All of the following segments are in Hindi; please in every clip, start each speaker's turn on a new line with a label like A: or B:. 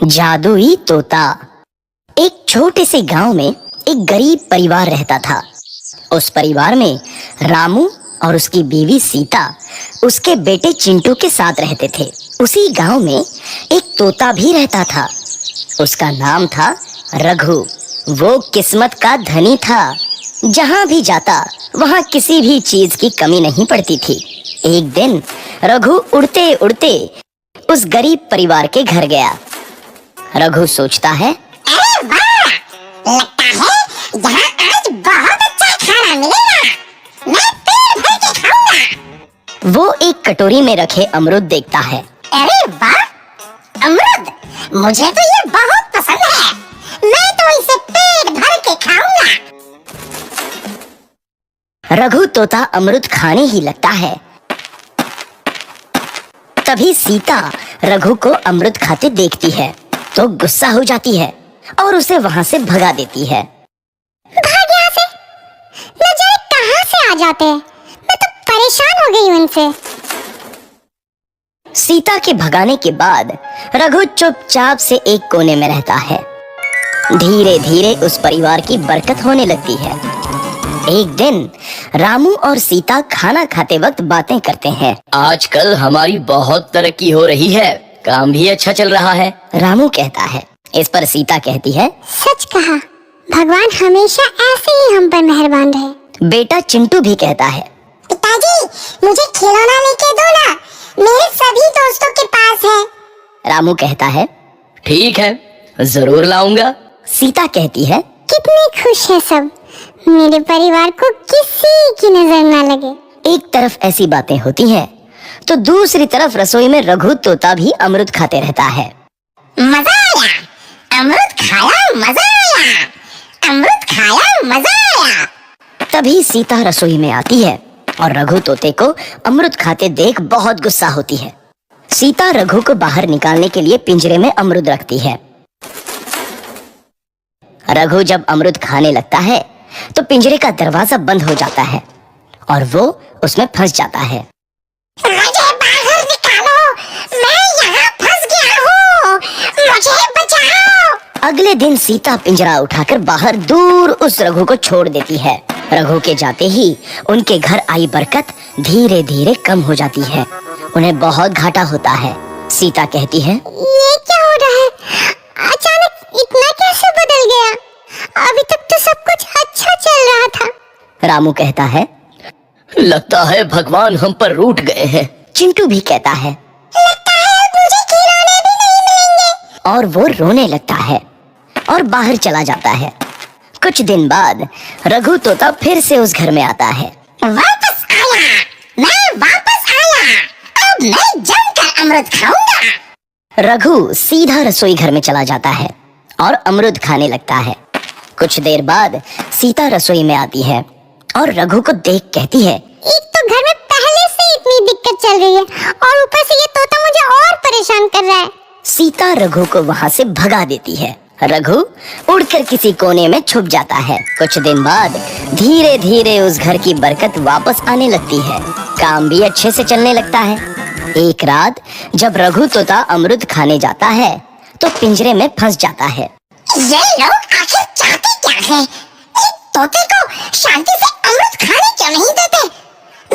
A: जादुई तोता। एक छोटे से गांव में एक गरीब परिवार रहता था। उस परिवार में रामू और उसकी बीवी सीता उसके बेटे चिंटू के साथ रहते थे। उसी गांव में एक तोता भी रहता था। उसका नाम था रघु। वो किस्मत का धनी था। जहां भी जाता वहां किसी भी चीज की कमी नहीं पड़ती थी। एक दिन रघु उड़ते उड़ते उस गरीब परिवार के घर गया। रघु सोचता है,
B: अरे वाह! लगता है यहाँ आज बहुत अच्छा खाना मिलेगा। मैं पेट भर के खाऊंगा।
A: वो एक कटोरी में रखे अमरूद देखता है।
B: अरे वाह! अमरूद! मुझे तो ये बहुत पसंद है। मैं तो इसे पेट भर के खाऊंगा।
A: रघु तोता अमरूद खाने ही लगता है। तभी सीता रघु को अमरूद खाते देखती है तो गुस्सा हो जाती है और उसे वहां से भगा देती है।
B: भाग यहाँ से! न जाने कहाँ से आ जाते हैं। मैं तो परेशान हो गई हूँ इनसे।
A: सीता के भगाने के बाद रघु चुपचाप से एक कोने में रहता है। धीरे धीरे उस परिवार की बरकत होने लगती है। एक दिन रामू और सीता खाना खाते वक्त बातें करते हैं।
C: आजकल हमारी बहुत तरक्की हो रही है, काम भी अच्छा चल रहा है।
A: रामू कहता है। इस पर सीता कहती है,
B: सच कहा, भगवान हमेशा ऐसे ही हम पर मेहरबान रहे।
A: बेटा चिंटू भी कहता है,
B: पिताजी, मुझे खिलौना लेके दो ना, मेरे सभी दोस्तों के पास है।
A: रामू कहता है,
C: ठीक है, जरूर लाऊंगा।
A: सीता कहती है,
B: कितने खुश है सब, मेरे परिवार को किसी की नजर ना लगे।
A: एक तरफ ऐसी बातें होती हैं तो दूसरी तरफ रसोई में रघु तोता भी अमरूद खाते रहता है।
B: मजा आया, अमरूद खाया, मजा आया, अमरूद खाया, मजा आया।
A: तभी सीता रसोई में आती है और रघु तोते को अमरूद खाते देख बहुत गुस्सा होती है। सीता रघु को बाहर निकालने के लिए पिंजरे में अमरूद रखती है। रघु जब अमरूद खाने लगता है तो पिंजरे का दरवाजा बंद हो जाता है और वो उसमें फंस जाता है।
B: मुझे बाहर निकालो, मैं यहाँ फंस गया हूँ, मुझे बचाओ।
A: अगले दिन सीता पिंजरा उठाकर बाहर दूर उस रघु को छोड़ देती है। रघु के जाते ही उनके घर आई बरकत धीरे धीरे कम हो जाती है। उन्हें बहुत घाटा होता है। सीता कहती है,
B: ये क्या हो रहा है? अचानक इतना कैसे बदल गया? अभी तक तो सब कुछ अच्छा चल रहा था।
A: रामू कहता है,
C: लगता है भगवान हम पर रूठ गए हैं।
A: चिंटू भी कहता है,
B: लगता है मुझे खिलौने भी नहीं मिलेंगे।
A: और वो रोने लगता है और बाहर चला जाता है। कुछ दिन बाद रघु तोता फिर से उस घर में आता है।
B: वापस आया, मैं वापस आया। अब मैं जमकर अमरूद खाऊंगा।
A: रघु सीधा रसोई घर में चला जाता है और अमरूद खाने लगता है। कुछ देर बाद सीता रसोई में आती है और रघु को देख कहती है,
B: एक तो घर में पहले से इतनी दिक्कत चल रही है और ऊपर से ये तोता मुझे और परेशान कर रहा है।
A: सीता रघु को वहां से भगा देती है। रघु उड़कर किसी कोने में छुप जाता है। कुछ दिन बाद धीरे धीरे उस घर की बरकत वापस आने लगती है। काम भी अच्छे से चलने लगता है। एक रात जब रघु तोता अमरूद खाने जाता है तो पिंजरे में फंस जाता है।
B: ये लोग आखिर चाहते क्या हैं? एक तोते को शांति से अमरूद खाने क्यों नहीं देते?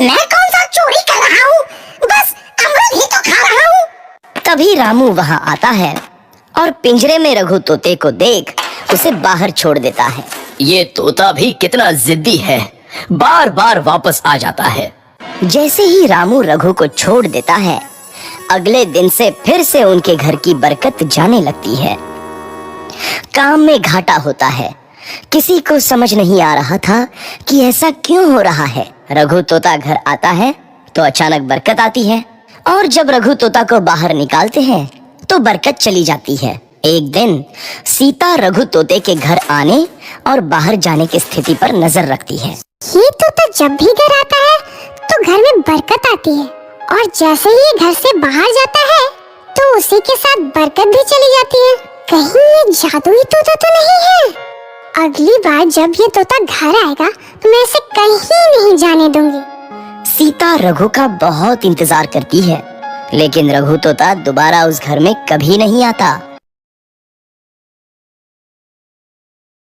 B: मैं कौन सा चोरी कर रहा हूँ? बस अमरूद ही तो खा रहा हूँ।
A: तभी रामू वहां आता है और पिंजरे में रघु तोते को देख उसे बाहर छोड़ देता है।
C: ये तोता भी कितना जिद्दी है, बार बार वापस आ जाता है।
A: जैसे ही रामू रघु को छोड़ देता है, अगले दिन से फिर से उनके घर की बरकत जाने लगती है। काम में घाटा होता है। किसी को समझ नहीं आ रहा था कि ऐसा क्यों हो रहा है। रघु तोता घर आता है तो अचानक बरकत आती है और जब रघु तोता को बाहर निकालते हैं तो बरकत चली जाती है। एक दिन सीता रघु तोते के घर आने और बाहर जाने की स्थिति पर नजर रखती है।
B: ये तोता जब भी घर आता है तो घर में बरकत आती है और जैसे ही ये घर से बाहर जाता है तो उसी के साथ बरकत भी चली जाती है। कहीं ये जादुई तोता तो नहीं है? अगली बार जब ये तोता घर आएगा तो मैं इसे कहीं नहीं जाने दूंगी।
A: सीता रघु का बहुत इंतजार करती है लेकिन रघु तोता दोबारा उस घर में कभी नहीं आता।